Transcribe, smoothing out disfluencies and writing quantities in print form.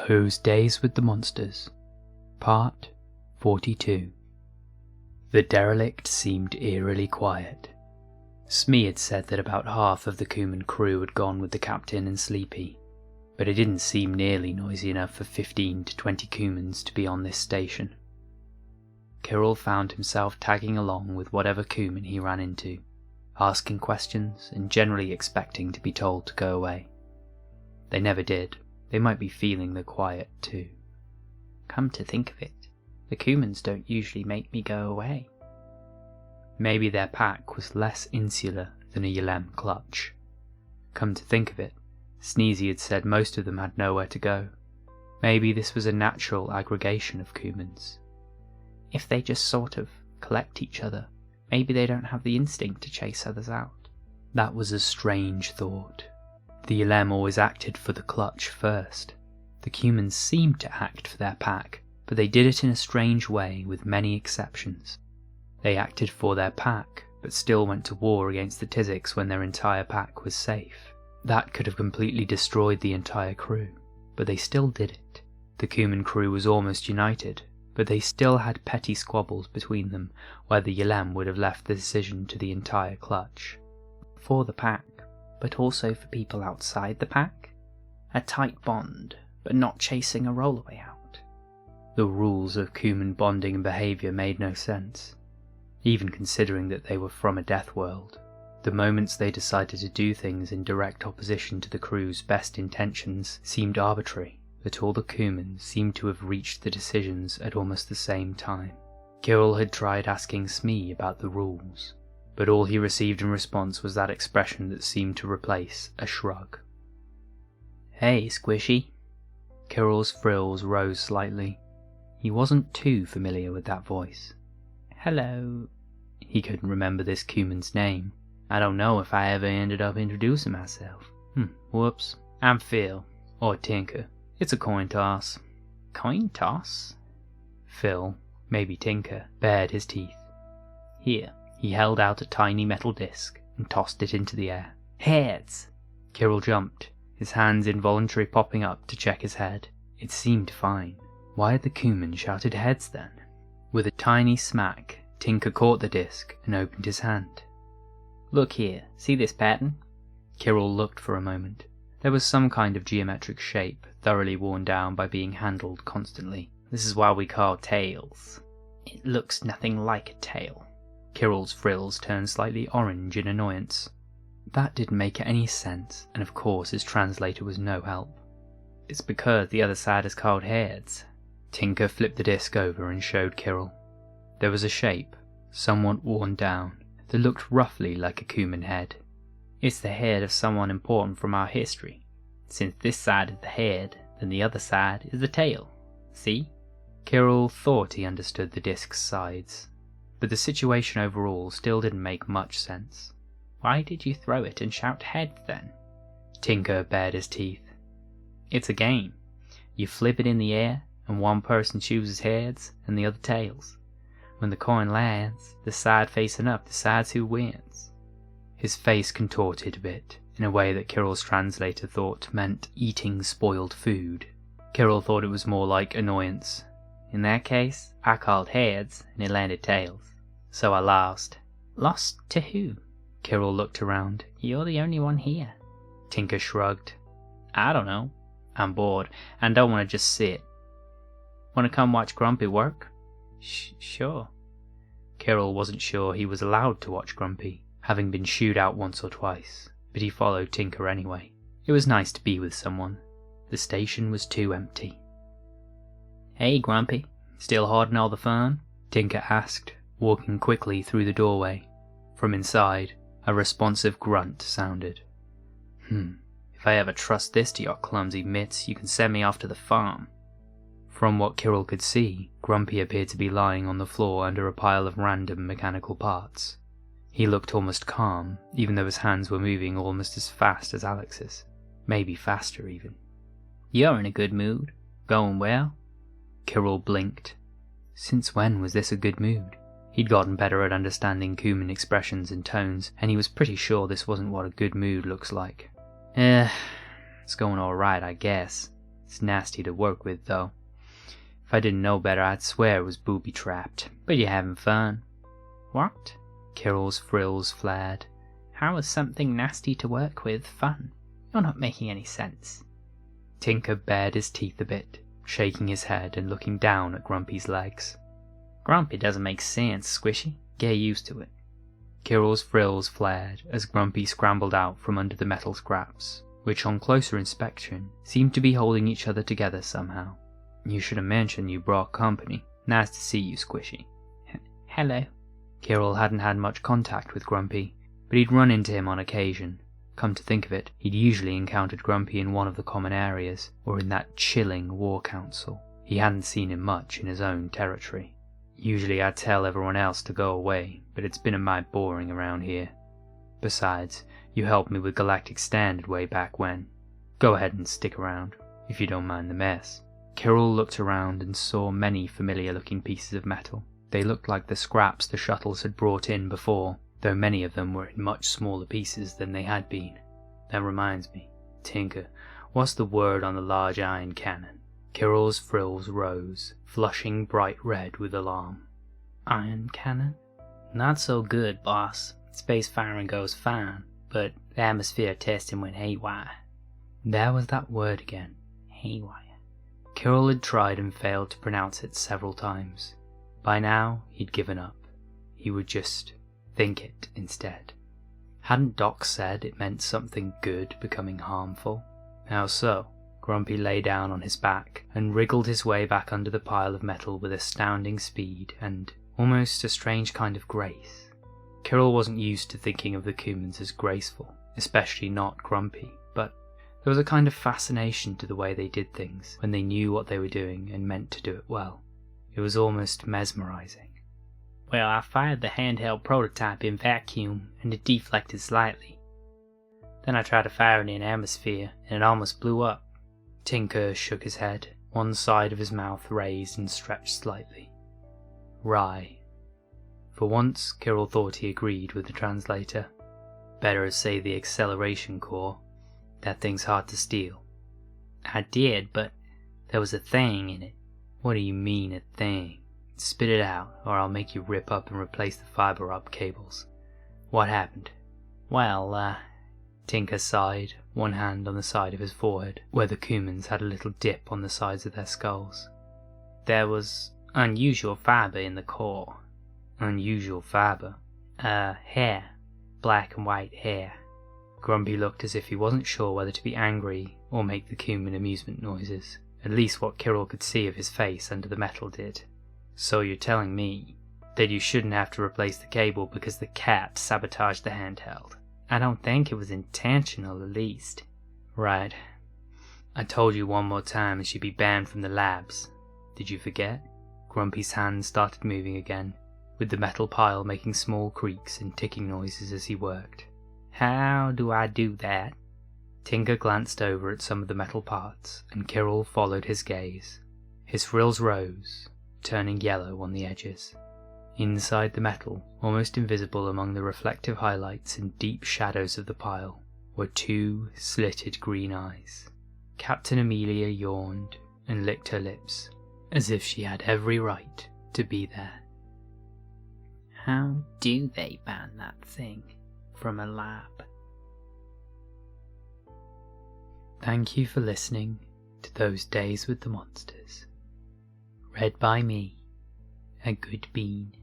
Whose Days with the Monsters, Part 42. The derelict seemed eerily quiet. Smee had said that about half of the Cuman crew had gone with the captain and Sleepy, but it didn't seem nearly noisy enough for 15 to 20 Cumans to be on this station. Kirrel found himself tagging along with whatever Cuman he ran into, asking questions and generally expecting to be told to go away. They never did. They might be feeling the quiet too. Come to think of it, the Cumans don't usually make me go away. Maybe their pack was less insular than a Ylem clutch. Come to think of it, Sneezy had said most of them had nowhere to go. Maybe this was a natural aggregation of Cumans. If they just sort of collect each other, maybe they don't have the instinct to chase others out. That was a strange thought. The Ylem always acted for the clutch first. The Cumans seemed to act for their pack, but they did it in a strange way with many exceptions. They acted for their pack, but still went to war against the Tizics when their entire pack was safe. That could have completely destroyed the entire crew, but they still did it. The Cuman crew was almost united, but they still had petty squabbles between them where the Ylem would have left the decision to the entire clutch. For the pack, but also for people outside the pack. A tight bond, but not chasing a rollaway out. The rules of Cuman bonding and behaviour made no sense, even considering that they were from a death world. The moments they decided to do things in direct opposition to the crew's best intentions seemed arbitrary, but all the Cumans seemed to have reached the decisions at almost the same time. Kirrel had tried asking Smee about the rules, but all he received in response was that expression that seemed to replace a shrug. "Hey, Squishy." Kirrel's frills rose slightly. He wasn't too familiar with that voice. "Hello." He couldn't remember this Cuman's name. I don't know if I ever ended up introducing myself. Whoops. I'm Phil, or Tinker. It's a coin toss. Coin toss? Phil, maybe Tinker, bared his teeth. Here. He held out a tiny metal disc and tossed it into the air. Heads! Kirrel jumped, his hands involuntarily popping up to check his head. It seemed fine. Why had the Cuman shouted heads then? With a tiny smack, Tinker caught the disc and opened his hand. "Look here, see this pattern?" Kirrel looked for a moment. There was some kind of geometric shape, thoroughly worn down by being handled constantly. "This is what we call tails. It looks nothing like a tail." Kirrel's frills turned slightly orange in annoyance. That didn't make any sense, and of course his translator was no help. "It's because the other side is called heads." Tinker flipped the disc over and showed Kirrel. There was a shape, somewhat worn down, that looked roughly like a Cuman head. "It's the head of someone important from our history. Since this side is the head, then the other side is the tail. See?" Kirrel thought he understood the disc's sides, but the situation overall still didn't make much sense. "Why did you throw it and shout heads then?" Tinker bared his teeth. "It's a game. You flip it in the air, and one person chooses heads and the other tails. When the coin lands, the side facing up decides who wins." His face contorted a bit, in a way that Kirrel's translator thought meant eating spoiled food. Kirrel thought it was more like annoyance. "In that case, I called heads, and it landed tails. So I lost." "Lost to who?" Kirrel looked around. "You're the only one here." Tinker shrugged. "I don't know. I'm bored, and don't want to just sit. Want to come watch Grumpy work?" Sure." Kirrel wasn't sure he was allowed to watch Grumpy, having been shooed out once or twice, but he followed Tinker anyway. It was nice to be with someone. The station was too empty. "Hey, Grumpy, still hoarding all the fun?" Tinker asked, walking quickly through the doorway. From inside, a responsive grunt sounded. If I ever trust this to your clumsy mitts, you can send me off to the farm." From what Kirrel could see, Grumpy appeared to be lying on the floor under a pile of random mechanical parts. He looked almost calm, even though his hands were moving almost as fast as Alex's. Maybe faster even. "You're in a good mood. Going well?" Kirrel blinked. Since when was this a good mood? He'd gotten better at understanding Cuman expressions and tones, and he was pretty sure this wasn't what a good mood looks like. It's going alright, I guess. It's nasty to work with, though. If I didn't know better, I'd swear it was booby-trapped. But you're having fun." "What?" Kirrel's frills flared. "How is something nasty to work with fun? You're not making any sense." Tinker bared his teeth a bit, shaking his head and looking down at Grumpy's legs. "Grumpy doesn't make sense, Squishy. Get used to it." Kirrel's frills flared as Grumpy scrambled out from under the metal scraps, which on closer inspection seemed to be holding each other together somehow. "You should have mentioned you brought company. Nice to see you, Squishy." "Hello." Kirrel hadn't had much contact with Grumpy, but he'd run into him on occasion. Come to think of it, he'd usually encountered Grumpy in one of the common areas, or in that chilling war council. He hadn't seen him much in his own territory. Usually I'd tell everyone else to go away, but it's been a mite boring around here. Besides, you helped me with Galactic Standard way back when. Go ahead and stick around, if you don't mind the mess." Kirrel looked around and saw many familiar-looking pieces of metal. They looked like the scraps the shuttles had brought in before, though many of them were in much smaller pieces than they had been. "That reminds me, Tinker, what's the word on the large iron cannon?" Kirrel's frills rose, flushing bright red with alarm. "Iron cannon? Not so good, boss. Space firing goes fine, but the atmosphere testing went haywire." There was that word again. Haywire. Kirrel had tried and failed to pronounce it several times. By now, he'd given up. He would just think it instead. Hadn't Doc said it meant something good becoming harmful? How so? Grumpy lay down on his back and wriggled his way back under the pile of metal with astounding speed and almost a strange kind of grace. Kirrel wasn't used to thinking of the Kumans as graceful, especially not Grumpy, but there was a kind of fascination to the way they did things when they knew what they were doing and meant to do it well. It was almost mesmerizing. "Well, I fired the handheld prototype in vacuum and it deflected slightly. Then I tried to fire it in atmosphere and it almost blew up." Tinker shook his head, one side of his mouth raised and stretched slightly. "Rye." For once, Kirrel thought he agreed with the translator. Better say the acceleration core. That thing's hard to steal. "I did, but there was a thing in it." "What do you mean, a thing? Spit it out, or I'll make you rip up and replace the fiber optic cables. What happened?" "Well, Tinker sighed, one hand on the side of his forehead, where the Kumans had a little dip on the sides of their skulls. There was unusual fiber in the core." "Unusual fiber?" Hair. Black and white hair." Grumpy looked as if he wasn't sure whether to be angry or make the Kuman amusement noises. At least what Kirrel could see of his face under the metal did. "So you're telling me that you shouldn't have to replace the cable because the cat sabotaged the handheld?" "I don't think it was intentional, at least." "Right. I told you one more time it should be banned from the labs. Did you forget?" Grumpy's hands started moving again, with the metal pile making small creaks and ticking noises as he worked. "How do I do that?" Tinker glanced over at some of the metal parts, and Kirrel followed his gaze. His frills rose, turning yellow on the edges. Inside the metal, almost invisible among the reflective highlights and deep shadows of the pile, were two slitted green eyes. Captain Amelia yawned and licked her lips, as if she had every right to be there. "How do they ban that thing from a lab?" Thank you for listening to Those Days with the Monsters. Read by me, a good bean.